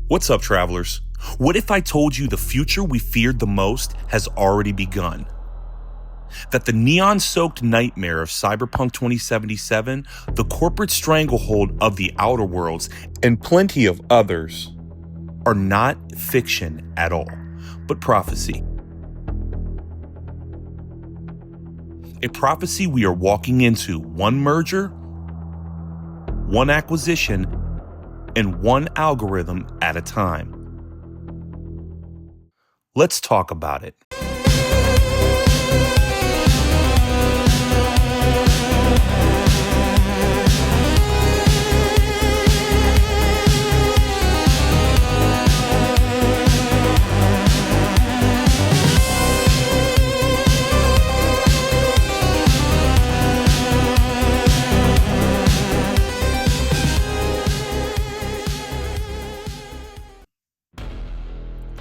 What's up, travelers? What if I told you the future we feared the most has already begun? That the neon-soaked nightmare of Cyberpunk 2077, the corporate stranglehold of the Outer Worlds, and plenty of others are not fiction at all, but prophecy. A prophecy we are walking into one merger, one acquisition, and one algorithm at a time. Let's talk about it.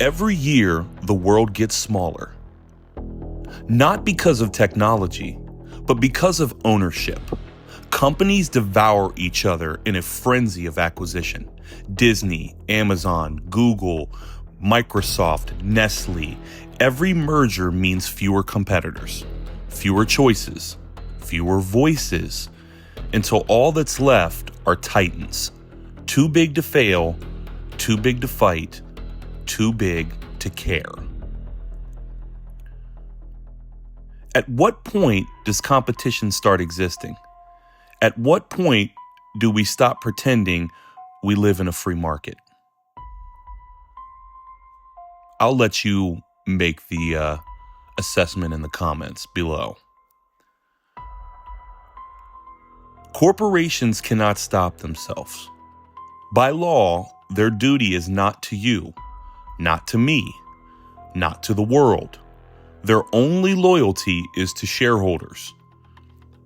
Every year, the world gets smaller. Not because of technology, but because of ownership. Companies devour each other in a frenzy of acquisition. Disney, Amazon, Google, Microsoft, Nestle. Every merger means fewer competitors, fewer choices, fewer voices, until all that's left are titans. Too big to fail, too big to fight, too big to care. At what point does competition start existing? At what point do we stop pretending we live in a free market? I'll let you make the assessment in the comments below. Corporations cannot stop themselves. By law, their duty is not to you, not to me, not to the world. Their only loyalty is to shareholders.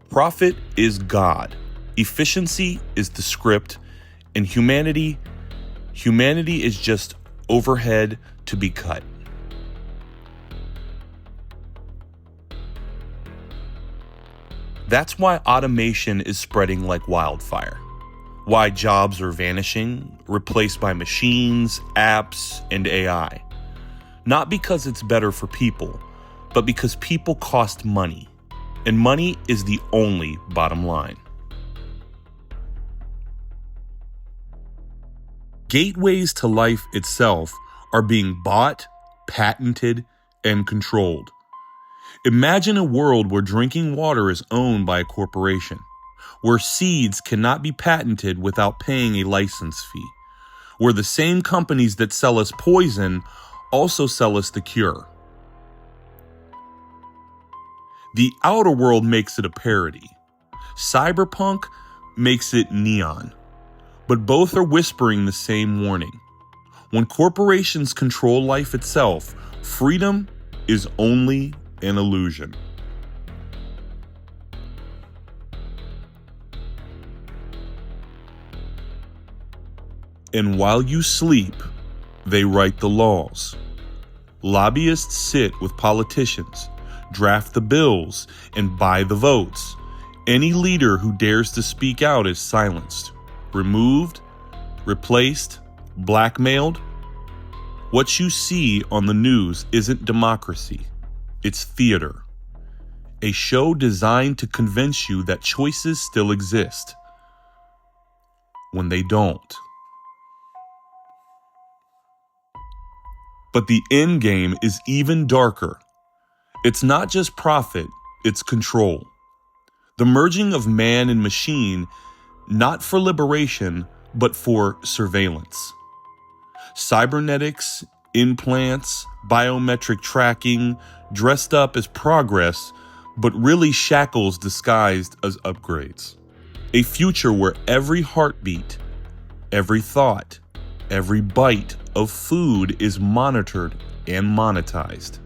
Profit is God. Efficiency is the script. And humanity is just overhead to be cut. That's why automation is spreading like wildfire. Why jobs are vanishing, replaced by machines, apps, and AI. Not because it's better for people, but because people cost money, and money is the only bottom line. Gateways to life itself are being bought, patented, and controlled. Imagine a world where drinking water is owned by a corporation, where seeds cannot be patented without paying a license fee, where the same companies that sell us poison also sell us the cure. The Outer World makes it a parody. Cyberpunk makes it neon. But both are whispering the same warning. When corporations control life itself, freedom is only an illusion. And while you sleep, they write the laws. Lobbyists sit with politicians, draft the bills, and buy the votes. Any leader who dares to speak out is silenced, removed, replaced, blackmailed. What you see on the news isn't democracy, it's theater. A show designed to convince you that choices still exist, when they don't. But the end game is even darker. It's not just profit, it's control. The merging of man and machine, not for liberation, but for surveillance. Cybernetics, implants, biometric tracking, dressed up as progress, but really shackles disguised as upgrades. A future where every heartbeat, every thought, every bite of food is monitored and monetized.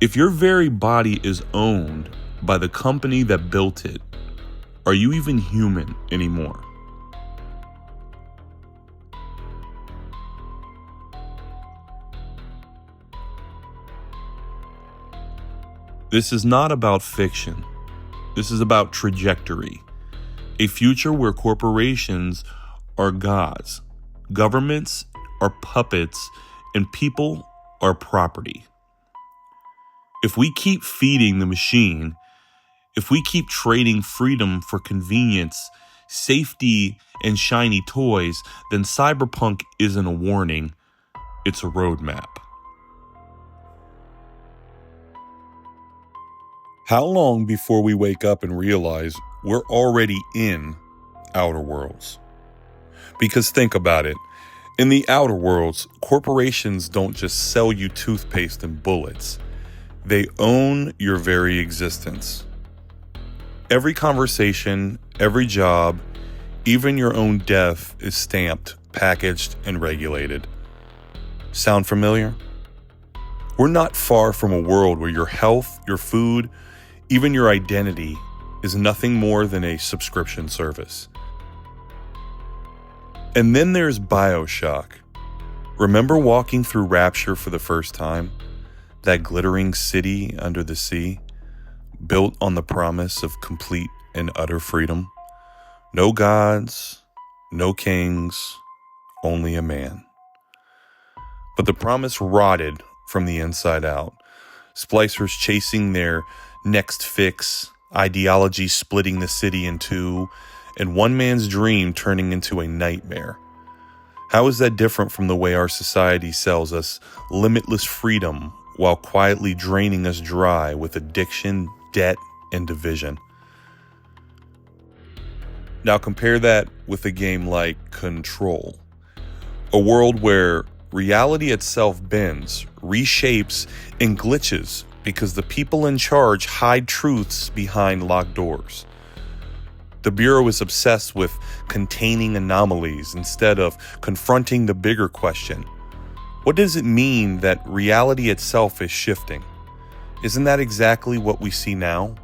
If your very body is owned by the company that built it, are you even human anymore? This is not about fiction. This is about trajectory. A future where corporations are gods. Governments are puppets and people are property. If we keep feeding the machine, if we keep trading freedom for convenience, safety, and shiny toys, then cyberpunk isn't a warning, it's a roadmap. How long before we wake up and realize we're already in Outer Worlds? Because think about it. In the Outer Worlds, corporations don't just sell you toothpaste and bullets. They own your very existence. Every conversation, every job, even your own death is stamped, packaged, and regulated. Sound familiar? We're not far from a world where your health, your food, even your identity is nothing more than a subscription service. And then there's BioShock. Remember walking through Rapture for the first time? That glittering city under the sea, built on the promise of complete and utter freedom. No gods, no kings, only a man. But the promise rotted from the inside out. Splicers chasing their next fix, ideology splitting the city in two, and one man's dream turning into a nightmare. How is that different from the way our society sells us limitless freedom while quietly draining us dry with addiction, debt, and division? Now compare that with a game like Control, a world where reality itself bends, reshapes, and glitches because the people in charge hide truths behind locked doors. The Bureau is obsessed with containing anomalies instead of confronting the bigger question. What does it mean that reality itself is shifting? Isn't that exactly what we see now?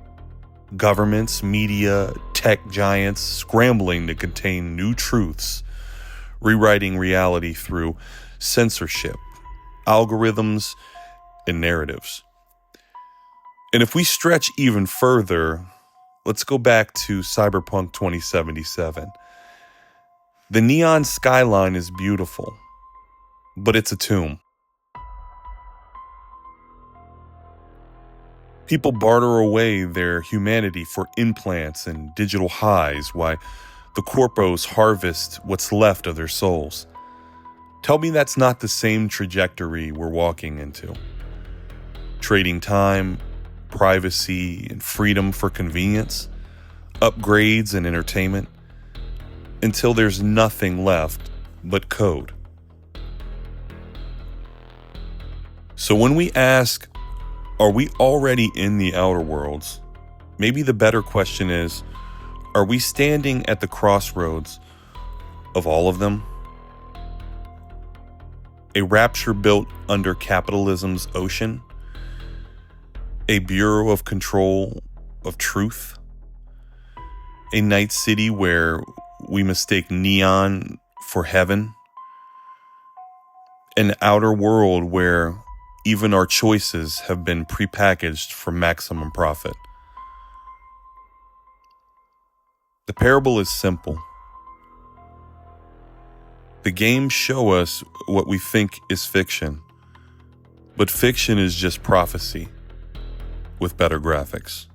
Governments, media, tech giants scrambling to contain new truths, rewriting reality through censorship, algorithms, and narratives. And if we stretch even further, let's go back to Cyberpunk 2077. The neon skyline is beautiful, but it's a tomb. People barter away their humanity for implants and digital highs while the corpos harvest what's left of their souls. Tell me that's not the same trajectory we're walking into. Trading time, privacy, and freedom for convenience, upgrades and entertainment, until there's nothing left but code. So when we ask, are we already in the Outer Worlds? Maybe the better question is, are we standing at the crossroads of all of them? A rapture built under capitalism's ocean? A bureau of control of truth? A night city where we mistake neon for heaven? An outer world where even our choices have been prepackaged for maximum profit? The parable is simple. The games show us what we think is fiction, but fiction is just prophecy with better graphics.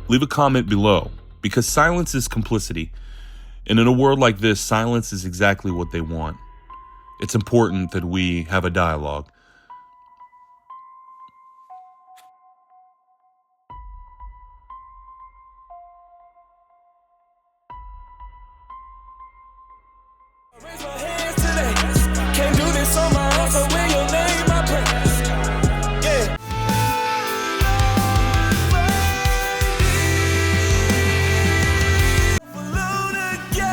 Leave a comment below, because silence is complicity. And in a world like this, silence is exactly what they want. It's important that we have a dialogue. Raise my hands today. Can't do this on my own, so when your name I pray. Yeah. Alone again.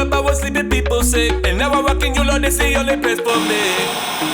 up, I was sleeping people sick. And now I'm rocking you, Lord, they say only place for me.